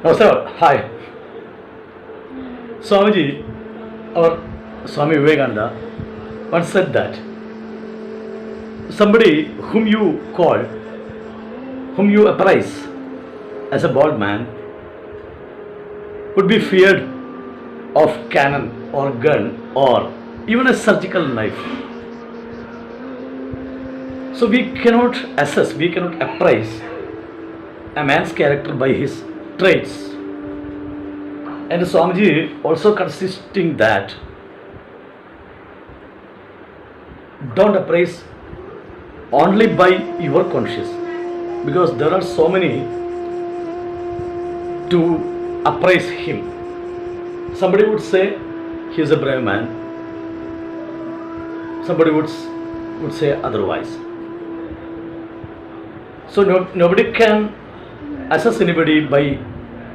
Oh, sir, hi. Swamiji, our Swami Vivekananda once said that somebody whom you appraise as a bald man, would be feared of cannon or gun or even a surgical knife. So we cannot assess, we cannot appraise a man's character by his traits. And Swamiji also consisting that don't appraise only by your conscience, because there are so many to appraise him. Somebody would say he is a brave man, somebody would say otherwise. So nobody can assess anybody by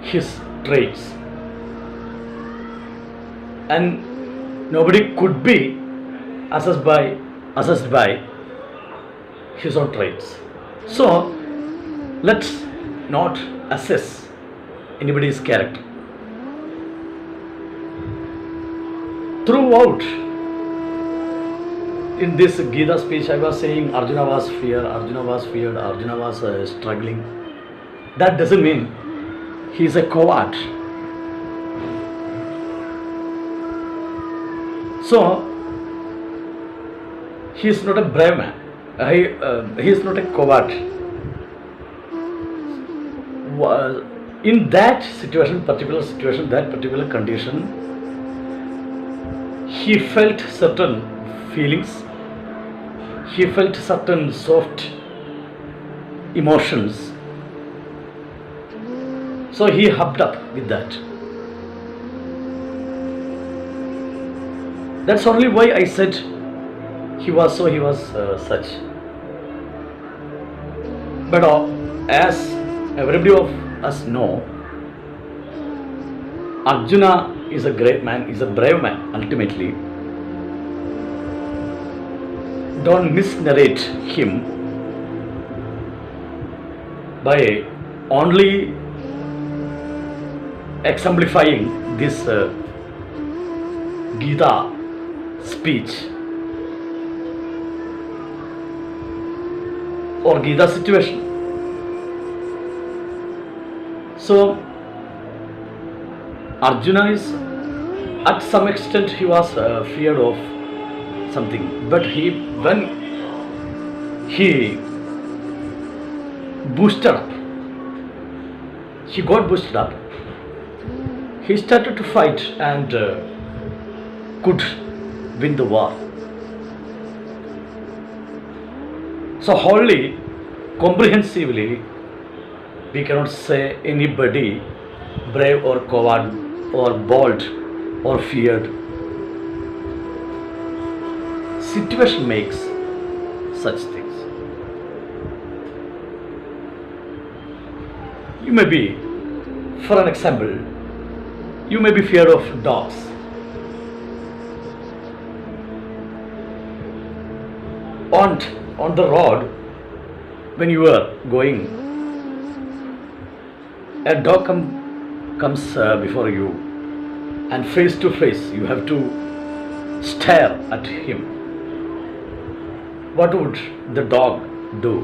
his traits, and nobody could be assessed by his own traits. So let's not assess anybody's character. Throughout in this Gita speech, I was saying Arjuna was feared, Arjuna was struggling. That doesn't mean he is a coward. So he is not a brave man. He is not a coward. In that situation, that particular condition, he felt certain feelings. He felt certain soft emotions. So he hopped up with that. That's only why I said he was such. But as everybody of us know, Arjuna is a great man, is a brave man ultimately. Don't misnarrate him by only exemplifying this Gita speech or Gita situation. So Arjuna is, at some extent, he was feared of something, but when he got boosted up, he started to fight and could win the war. So wholly, comprehensively, we cannot say anybody brave or coward or bold or feared. Situation makes such things. You may be, for an example, you may be feared of dogs. On the road, when you are going, a dog comes before you, and face to face you have to stare at him. What would the dog do?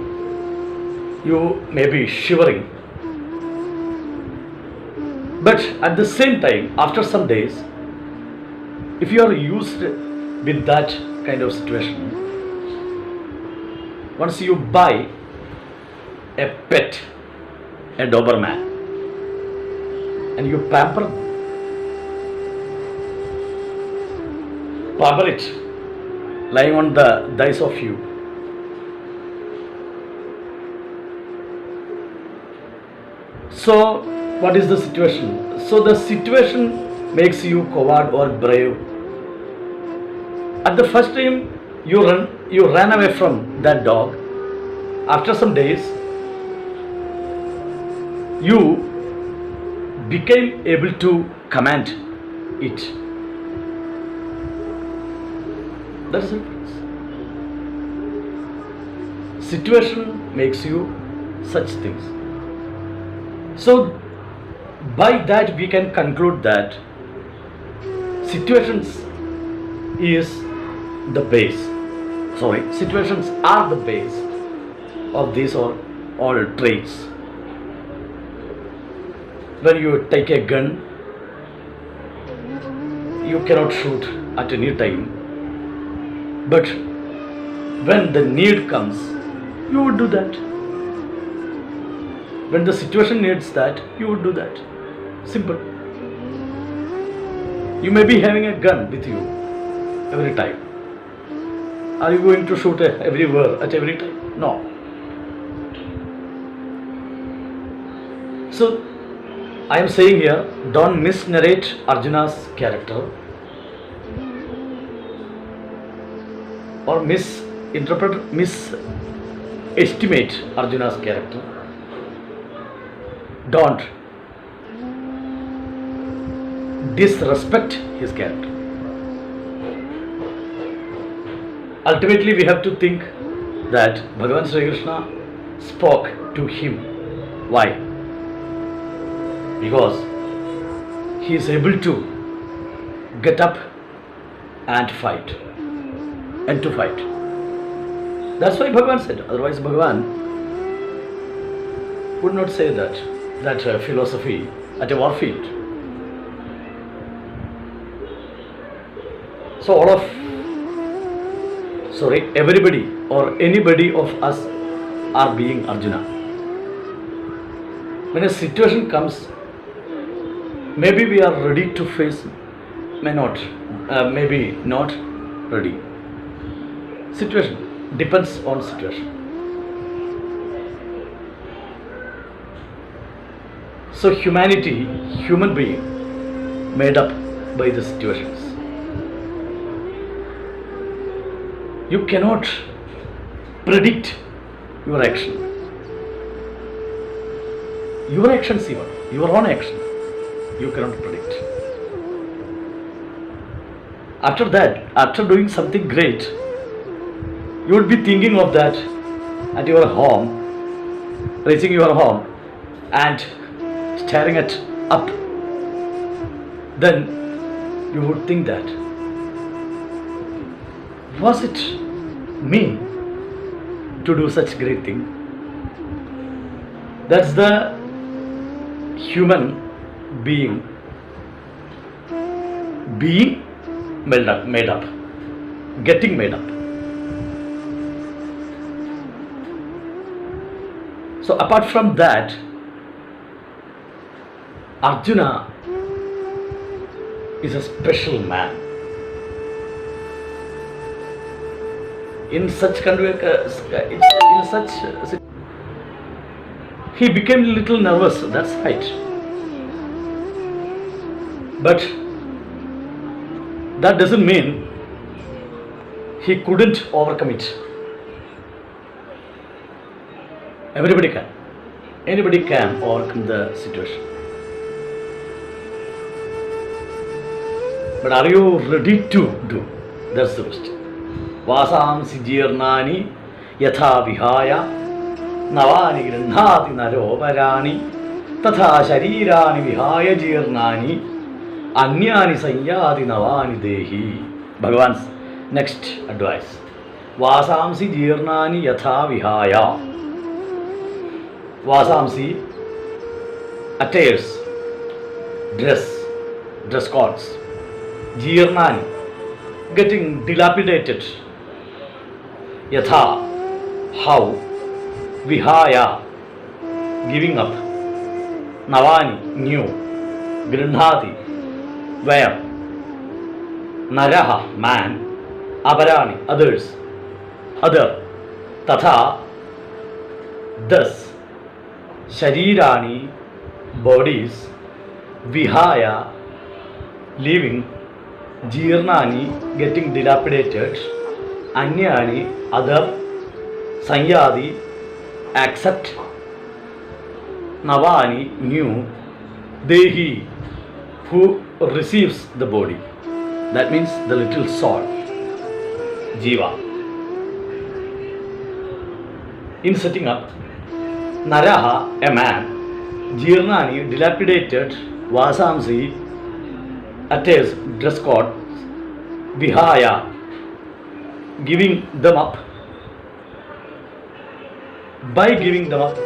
You may be shivering. But at the same time, after some days, if you are used with that kind of situation, once you buy a pet, a Doberman, and you pamper it, lying on the thighs of you, so what is the situation? So the situation makes you coward or brave. At the first time you ran away from that dog. After some days, you became able to command it. That is the difference. Situation makes you such things. So By that we can conclude that situations is the base. Sorry, situations are the base of these all traits. When you take a gun, you cannot shoot at any time, but when the need comes, you would do that. When the situation needs that, you would do that. Simple. You may be having a gun with you every time. Are you going to shoot everywhere at every time? No. So I am saying here, don't misnarrate Arjuna's character or misestimate Arjuna's character. Don't disrespect his character. Ultimately, we have to think that Bhagavan Sri Krishna spoke to him. Why? Because he is able to get up and fight. And to fight. That's why Bhagavan said. Otherwise, Bhagavan would not say that philosophy at a warfield. So everybody or anybody of us are being Arjuna. When a situation comes, maybe we are ready to face, maybe not ready. Situation depends on situation. So human being, made up by the situations. You cannot predict your action. Your actions even, your own action, you cannot predict. After that, after doing something great, you would be thinking of that at your home, reaching your home and staring at up. Then you would think that, was it me to do such great thing? That's the human being made up, getting made up. So apart from that, Arjuna is a special man. In such he became a little nervous, that's right. But that doesn't mean he couldn't overcome it. Anybody can overcome the situation. But are you ready to do? That's the question. Vasamsi jirnani yatha vihaya navani grindhati naroparani tatha sharirani vihaya jirnani anyani sanyadi navani dehi. Bhagavan's next advice. Vasamsi jirnani yatha vihaya. Vasamsi, attires, dress codes. Jirnani, getting dilapidated. Yatha, how. Vihaya, giving up. Navani, new. Grindhati, where. Naraha, man. Aparani, others. Other. Tatha, thus. Sharirani, bodies. Vihaya, leaving. Jirnani, getting dilapidated. Anyani, other. Sanyadi, accept. Navani, new. Dehi, who receives the body. That means the little soul. Jiva. In setting up, Naraha, a man. Jeernani, dilapidated, Vasamsi, attached, dress code, Vihaya, giving them up. By giving them up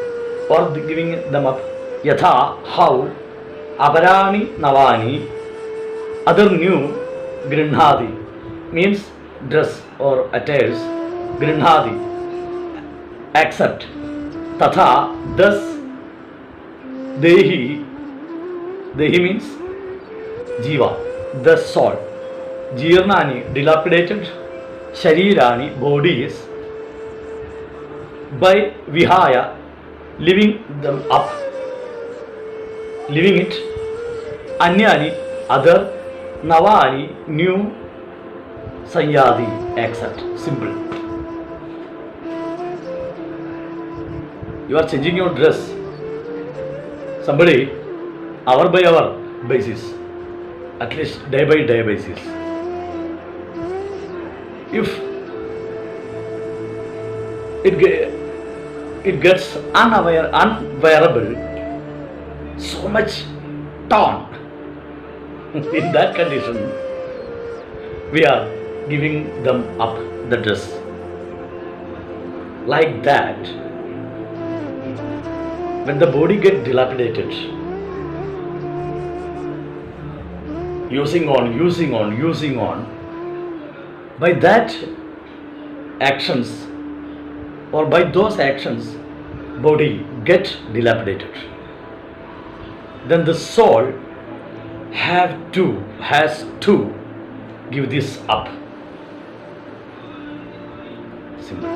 or giving them up, Yatha, how, Aparani Navani, other new, Grinhadi, means dress or attires, Grinhadi, accept. Tatha, thus, Dehi means Jiva, the soul. Jeernani, dilapidated, Sharirani, bodies, by Vihaya, living them up, living it, Anyani, other, Navani, new, Sanyadi, accept, simple. You are changing your dress. Somebody, hour by hour basis, at least day by day basis. If it gets unwearable, so much torn. In that condition, we are giving them up the dress. Like that, when the body gets dilapidated, using on, by that actions or by those actions, body get dilapidated. Then the soul has to give this up. Simple.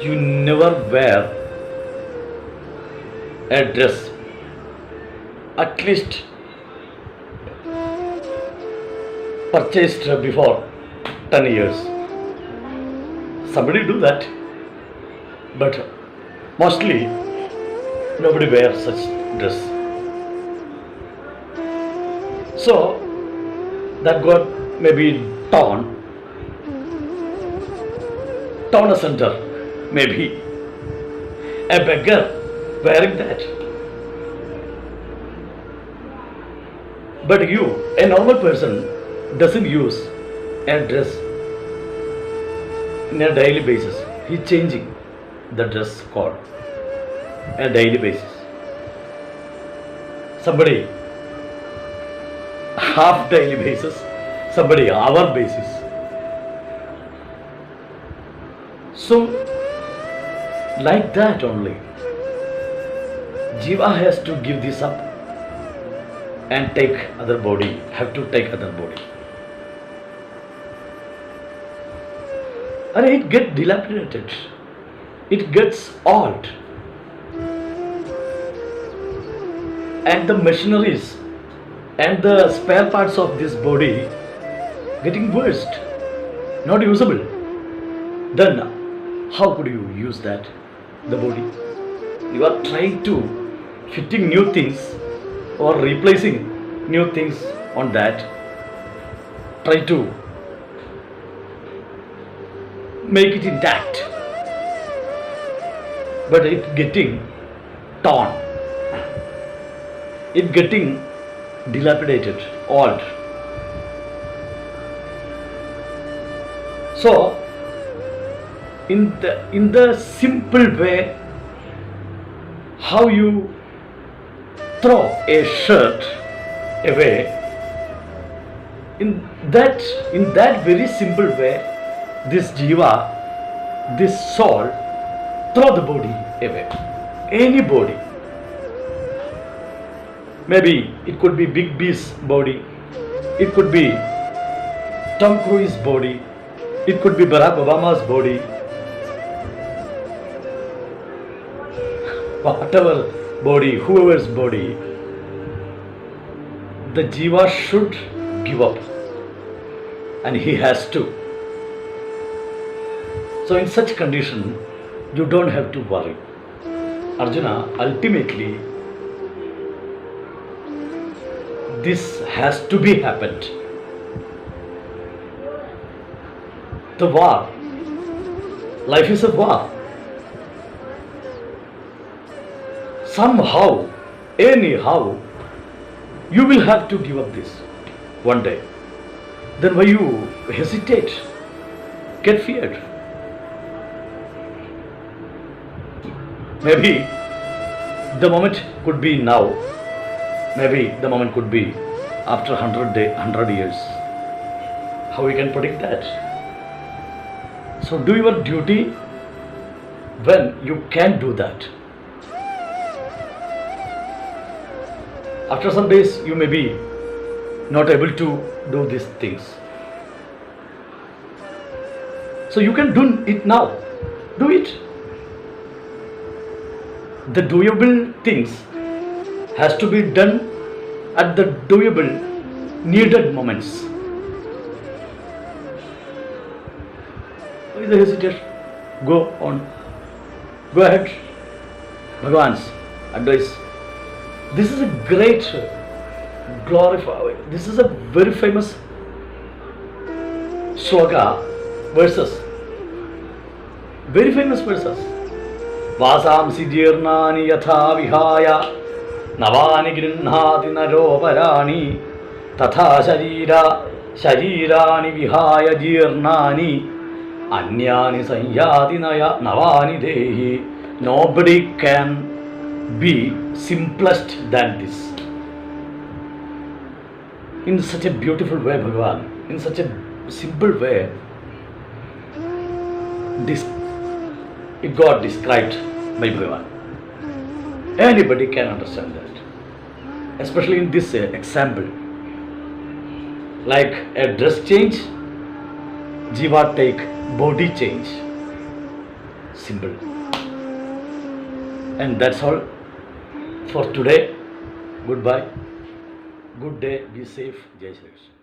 You never wear a dress at least purchased before 10 years. Somebody do that, but mostly nobody wears such dress. So that got maybe torn asunder, maybe a beggar wearing that. But you, a normal person, doesn't use a dress in a daily basis. He's changing the dress code a daily basis. Somebody half daily basis, somebody hour basis. So like that only, Jiva has to give this up and take other body, have to take other body. And it gets dilapidated, it gets old, and the machineries and the spare parts of this body getting worst, not usable. Then how could you use that, the body? You are trying to fitting new things or replacing new things on that. Try to make it intact, but it getting torn, it getting dilapidated, old. So in the simple way, how you throw a shirt away, in that very simple way, this jiva, this soul, throw the body away. Any body. Maybe it could be Big B's body, it could be Tom Cruise's body, it could be Barack Obama's body, whatever body, whoever's body, the jiva should give up, and he has to. So in such condition, you don't have to worry. Arjuna, ultimately, this has to be happened. The war, life is a war. somehow, anyhow, you will have to give up this one day. Then why you hesitate, get feared? Maybe the moment could be now, maybe the moment could be after 100 years. How we can predict that? So do your duty when you can do that. After some days you may be not able to do these things. So you can do it now. Do it. The doable things has to be done at the doable needed moments. Why the hesitation? Go on. Go ahead. Bhagavan's advice. This is a great this is a very famous sloka verses. Very famous verses. Vasamsi jirnani yatha vihaya navani grinhati naroparani tatha sharirani vihaya jirnani anyani sanyati navani dehi. Nobody can be simplest than this. In such a beautiful way, Bhagavan, in such a simple way, it got described by Bhagavan. Anybody can understand that. Especially in this example. Like a dress change, Jiva take body change. Simple. And that's all for today. Goodbye. Good day. Be safe. Jai Shri Krishna.